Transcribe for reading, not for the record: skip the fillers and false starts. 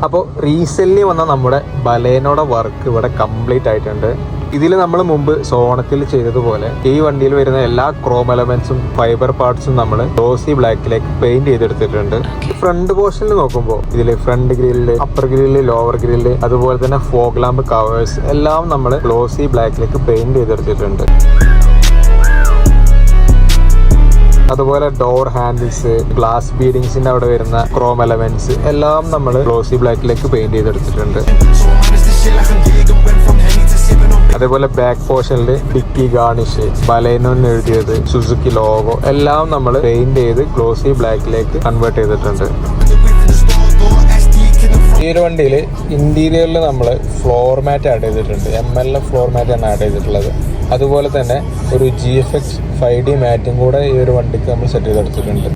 അപ്പോൾ റീസെന്റ് വന്ന നമ്മുടെ ബലേനോടെ വർക്ക് ഇവിടെ കംപ്ലീറ്റ് ആയിട്ടുണ്ട്. ഇതിൽ നമ്മൾ മുമ്പ് സോണത്തിൽ ചെയ്തതുപോലെ ഈ വണ്ടിയിൽ വരുന്ന എല്ലാ ക്രോം എലമെന്റ്സും ഫൈബർ പാർട്സും നമ്മൾ ഗ്ലോസി ബ്ലാക്കിലേക്ക് പെയിന്റ് ചെയ്തെടുത്തിട്ടുണ്ട്. ഫ്രണ്ട് പോർഷനിൽ നോക്കുമ്പോൾ ഇതിൽ front grill, upper grill, lower grill, അതുപോലെ തന്നെ ഫോഗ് ലാമ്പ് കവേഴ്സ് എല്ലാം നമ്മൾ ഗ്ലോസി ബ്ലാക്കിലേക്ക് പെയിന്റ് ചെയ്തെടുത്തിട്ടുണ്ട്. അതുപോലെ ഡോർ ഹാൻഡിൽസ്, ഗ്ലാസ് ബീഡിങ്സിന്റെ അവിടെ വരുന്ന ക്രോം എലമെന്റ്സ് എല്ലാം നമ്മൾ ഗ്ലോസി ബ്ലാക്കിലേക്ക് പെയിന്റ് ചെയ്തെടുത്തിട്ടുണ്ട്. അതേപോലെ ബാക്ക് പോർഷനിൽ ഡിക്കി ഗാർണിഷ്, ബലേനോ എന്ന് എഴുതിയത്, സുസുക്കി ലോഗോ എല്ലാം നമ്മൾ പെയിന്റ് ചെയ്ത് ഗ്ലോസി ബ്ലാക്കിലേക്ക് കൺവേർട്ട് ചെയ്തിട്ടുണ്ട്. ഈ ഒരു വണ്ടിയിൽ ഇന്റീരിയറിൽ നമ്മൾ ഫ്ലോർ മാറ്റ് ആഡ് ചെയ്തിട്ടുണ്ട്. MLF ഫ്ലോർ മാറ്റ് ആണ് ആഡ് ചെയ്തിട്ടുള്ളത്. അതുപോലെ തന്നെ ഒരു GFX 5D മാറ്റും കൂടെ ഈ ഒരു വണ്ടിക്ക് നമ്മൾ സെറ്റ് ചെയ്തെടുത്തിട്ടുണ്ട്.